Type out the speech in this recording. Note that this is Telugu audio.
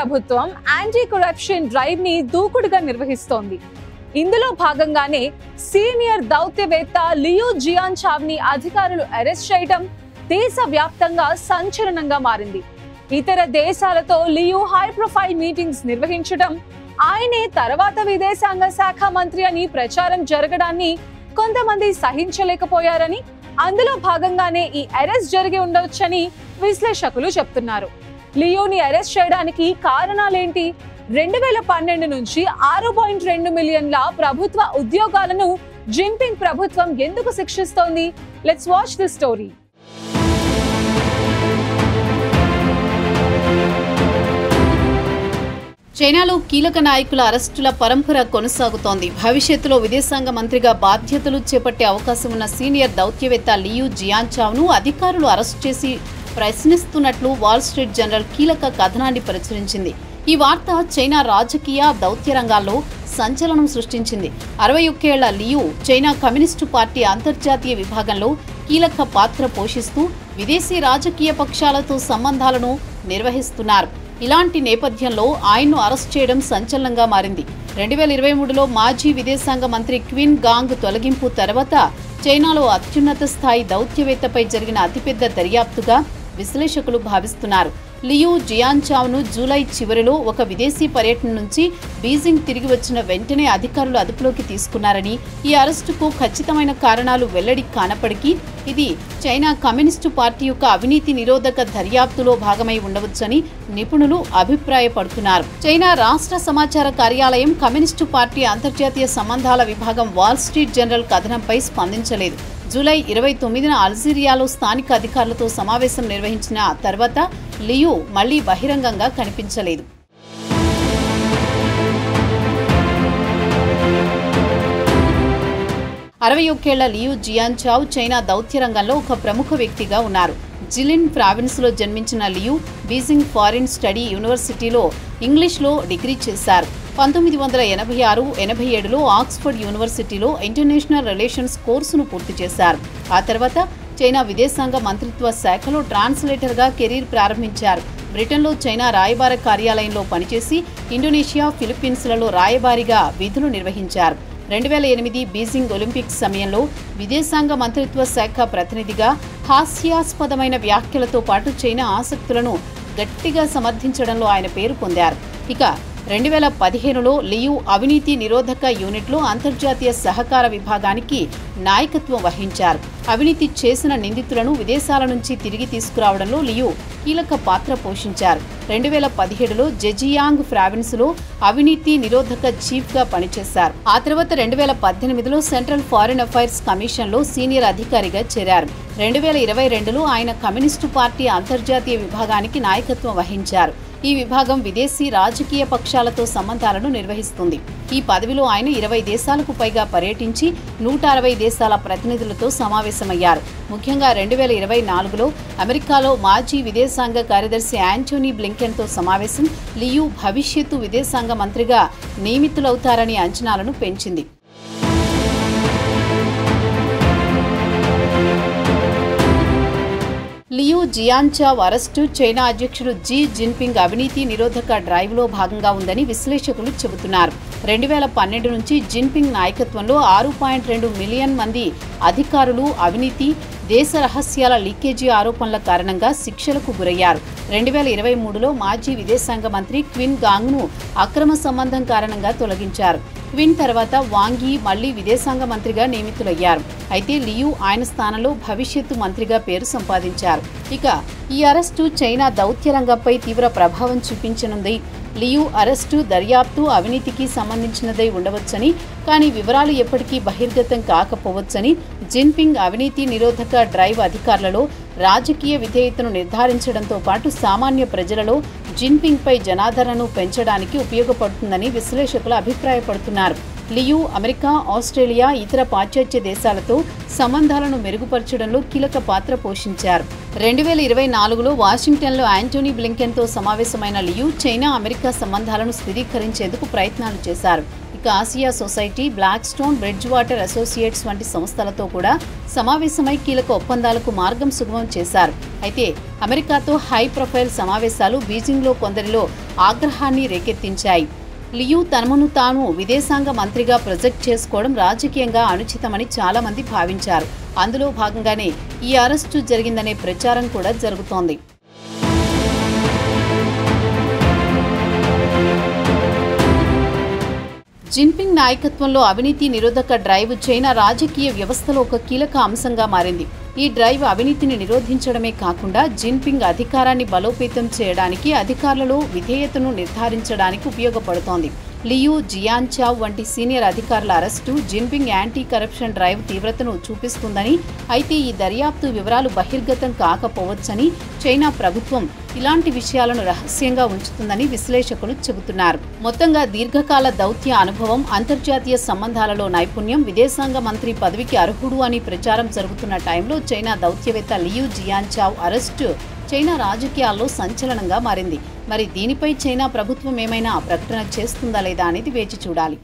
ప్రభుత్వం యాంటీ కరప్షన్ డ్రైవ్ ని దూకుడుగా నిర్వహిస్తోంది. ఇందులో భాగంగానే సీనియర్ దౌత్యవేత్త లియూ జియాన్చావ్ ని అధికారులు అరెస్ట్ చేయడం దేశవ్యాప్తంగా సంచలనంగా మారింది. ఇతర దేశాలతో లియూ హై ప్రొఫైల్ మీటింగ్స్ నిర్వహించడం, ఆయనే తర్వాత విదేశాంగ శాఖ మంత్రి అని ప్రచారం జరగడాన్ని కొంతమంది సహించలేకపోయారని, అందులో భాగంగానే ఈ అరెస్ట్ జరిగి ఉండవచ్చని విశ్లేషకులు చెప్తున్నారు. లియోని అరెస్ట్ చేయడానికి కారణాలేంటి? 2012 నుంచి 6.2 మిలియన్ల ప్రభుత్వ ఉద్యోగాలను జిన్పింగ్ ప్రభుత్వం ఎందుకు శిక్షిస్తోంది? Let's watch this story. చైనాలో కీలక నాయకుల అరెస్టుల పరంపర కొనసాగుతోంది. భవిష్యత్తులో విదేశాంగ మంత్రిగా బాధ్యతలు చేపట్టే అవకాశం ఉన్న సీనియర్ దౌత్యవేత్త లియూ జియాన్చావ్ను అధికారులు అరెస్టు చేసి ప్రశ్నిస్తున్నట్లు వాల్ స్ట్రీట్ జర్నల్ కీలక కథనాన్ని ప్రచురించింది. ఈ వార్త చైనా రాజకీయ దౌత్య రంగాల్లో సంచలనం సృష్టించింది. 61 ఏళ్ల లియూ చైనా కమ్యూనిస్టు పార్టీ అంతర్జాతీయ విభాగంలో కీలక పాత్ర పోషిస్తూ విదేశీ రాజకీయ పక్షాలతో సంబంధాలను నిర్వహిస్తున్నారు. ఇలాంటి నేపథ్యంలో ఆయన్ను అరెస్ట్ చేయడం సంచలనంగా మారింది. 2023లో మాజీ విదేశాంగ మంత్రి క్విన్ గాంగ్ తొలగింపు తర్వాత చైనాలో అత్యున్నత స్థాయి దౌత్యవేత్తపై జరిగిన అతిపెద్ద దర్యాప్తుగా విశ్లేషకులు భావిస్తున్నారు. లియూ జియాన్చావ్ను జూలై చివరిలో ఒక విదేశీ పర్యటన నుంచి బీజింగ్ తిరిగి వచ్చిన వెంటనే అధికారులు అదుపులోకి తీసుకున్నారని, ఈ అరెస్టుకు ఖచ్చితమైన కారణాలు వెల్లడి కానప్పటికీ ఇది చైనా కమ్యూనిస్టు పార్టీ యొక్క అవినీతి నిరోధక దర్యాప్తులో భాగమై ఉండవచ్చని నిపుణులు అభిప్రాయపడుతున్నారు. చైనా రాష్ట్ర సమాచార కార్యాలయం కమ్యూనిస్టు పార్టీ అంతర్జాతీయ సంబంధాల విభాగం వాల్ స్ట్రీట్ జర్నల్ కథనంపై స్పందించలేదు. జూలై 29న అల్జీరియాలో స్థానిక అధికారులతో సమావేశం నిర్వహించిన తర్వాత లియూ మళ్లీ బహిరంగంగా కనిపించలేదు. అరవై ఒక్కేళ్ల లియూ జియాన్చావ్ చైనా దౌత్య రంగంలో ఒక ప్రముఖ వ్యక్తిగా ఉన్నారు. జిలిన్ ప్రావిన్స్లో జన్మించిన లియూ బీజింగ్ ఫారిన్ స్టడీ యూనివర్సిటీలో ఇంగ్లీష్లో డిగ్రీ చేశారు. 1986-87లో ఆక్స్ఫర్డ్ యూనివర్సిటీలో ఇంటర్నేషనల్ రిలేషన్స్ కోర్సును పూర్తి చేశారు. ఆ తర్వాత చైనా విదేశాంగ మంత్రిత్వ శాఖలో ట్రాన్స్లేటర్గా కెరీర్ ప్రారంభించారు. బ్రిటన్లో చైనా రాయబార కార్యాలయంలో పనిచేసి ఇండోనేషియా, ఫిలిప్పీన్స్లలో రాయబారిగా విధులు నిర్వహించారు. 2008 బీజింగ్ ఒలింపిక్స్ సమయంలో విదేశాంగ మంత్రిత్వ శాఖ ప్రతినిధిగా హాస్యాస్పదమైన వ్యాఖ్యలతో పాటు చైనా ఆసక్తులను గట్టిగా సమర్థించడంలో ఆయన పేరు పొందారు. ఇక 2015లో లియూ అవినీతి నిరోధక యూనిట్లో అంతర్జాతీయ సహకార విభాగానికి నాయకత్వం వహించారు. అవినీతి చేసిన నిందితులను విదేశాల నుంచి తిరిగి తీసుకురావడంలో లియూ కీలక పాత్ర పోషించారు. 2017లో జెజియాంగ్ ప్రావిన్స్లో అవినీతి నిరోధక చీఫ్గా పనిచేశారు. ఆ తర్వాత 2018లో సెంట్రల్ ఫారిన్ అఫైర్స్ కమిషన్లో సీనియర్ అధికారిగా చేరారు. 2022లో ఆయన కమ్యూనిస్టు పార్టీ అంతర్జాతీయ విభాగానికి నాయకత్వం వహించారు. ఈ విభాగం విదేశీ రాజకీయ పక్షాలతో సంబంధాలను నిర్వహిస్తుంది. ఈ పదవిలో ఆయన 20 దేశాలకు పైగా పర్యటించి 160 దేశాల ప్రతినిధులతో సమావేశమయ్యారు. ముఖ్యంగా 2024లో అమెరికాలో మాజీ విదేశాంగ కార్యదర్శి యాంటోనీ బ్లింకెన్తో సమావేశం లియూ భవిష్యత్తు విదేశాంగ మంత్రిగా నియమితులవుతారని అంచనాలను పెంచింది. లియూ జియాన్చావ్ అరెస్టు చైనా అధ్యక్షుడు జీ జిన్పింగ్ అవినీతి నిరోధక డ్రైవ్లో భాగంగా ఉందని విశ్లేషకులు చెబుతున్నారు. 2012 నుంచి జిన్పింగ్ నాయకత్వంలో 6.2 మిలియన్ మంది అధికారులు అవినీతి, దేశ రహస్యాల లీకేజీ ఆరోపణల కారణంగా శిక్షలకు గురయ్యారు. 2023లో మాజీ విదేశాంగ మంత్రి క్విన్ గాంగ్ను అక్రమ సంబంధం కారణంగా తొలగించారు. క్విన్ తర్వాత వాంగ్ యీ మళ్లీ విదేశాంగ మంత్రిగా నియమితులయ్యారు. అయితే లియూ ఆయన స్థానంలో భవిష్యత్తు మంత్రిగా పేరు సంపాదించారు. ఇక ఈ అరెస్టు చైనా దౌత్య రంగంపై తీవ్ర ప్రభావం చూపించనుంది. లియూ అరెస్టు దర్యాప్తు అవినీతికి సంబంధించినదై ఉండవచ్చని, కానీ వివరాలు ఎప్పటికీ బహిర్గతం కాకపోవచ్చని, జిన్పింగ్ అవినీతి నిరోధక డ్రైవ్ అధికారులలో రాజకీయ విధేయతను నిర్ధారించడంతో పాటు సామాన్య ప్రజలలో జిన్పింగ్పై జనాదరణను పెంచడానికి ఉపయోగపడుతుందని విశ్లేషకులు అభిప్రాయపడుతున్నారు. లియూ అమెరికా, ఆస్ట్రేలియా, ఇతర పాశ్చాత్య దేశాలతో సంబంధాలను మెరుగుపరచడంలో కీలక పాత్ర పోషించారు. 2024లో వాషింగ్టన్లో యాంటోనీ బ్లింకెన్తో సమావేశమైన లియూ చైనా, అమెరికా సంబంధాలను స్థిరీకరించేందుకు ప్రయత్నాలు చేశారు. ఇక Asia society, Blackstone, Bridgewater associates వంటి సంస్థలతో కూడా సమావేశమై కీలక ఒప్పందాలకు మార్గం సుగమం చేశారు. అయితే అమెరికాతో హై ప్రొఫైల్ సమావేశాలు బీజింగ్లో కొందరిలో ఆగ్రహాన్ని రేకెత్తించాయి. లియు తనను తాను విదేశాంగ మంత్రిగా ప్రొజెక్ట్ చేసుకోవడం రాజకీయంగా అనుచితమని చాలా మంది భావించారు. అందులో భాగంగానే ఈ అరెస్టు జరిగిందనే ప్రచారం కూడా జరుగుతోంది. జిన్పింగ్ నాయకత్వంలో అవినీతి నిరోధక డ్రైవ్ చైనా రాజకీయ వ్యవస్థలో ఒక కీలక అంశంగా మారింది. ఈ డ్రైవ్ అవినీతిని నిరోధించడమే కాకుండా జిన్పింగ్ అధికారాన్ని బలోపేతం చేయడానికి, అధికారులలో విధేయతను నిర్ధారించడానికి ఉపయోగపడుతోంది. లియు జియాన్చావ్ వంటి సీనియర్ అధికారుల arrest Jinping anti corruption drive తీవ్రతను చూపిస్తుందని, అయితే ఈ దర్యాప్తు వివరాలు బహిర్గతం కాకపోవచ్చని, చైనా ప్రభుత్వం ఇలాంటి విషయాలను రహస్యంగా ఉంచుతుందని విశ్లేషకులు చెబుతున్నారు. మొత్తంగా దీర్ఘకాల దౌత్య అనుభవం, అంతర్జాతీయ సంబంధాలలో నైపుణ్యం, విదేశాంగ మంత్రి పదవికి అర్హుడు అని ప్రచారం జరుగుతున్న టైంలో చైనా దౌత్యవేత్త లియు జియాన్చావ్ అరెస్టు చైనా రాజకీయాల్లో సంచలనంగా మారింది. మరి దీనిపై చైనా ప్రభుత్వం ఏమైనా ప్రకటన చేస్తుందా లేదా అనేది వేచి చూడాలి.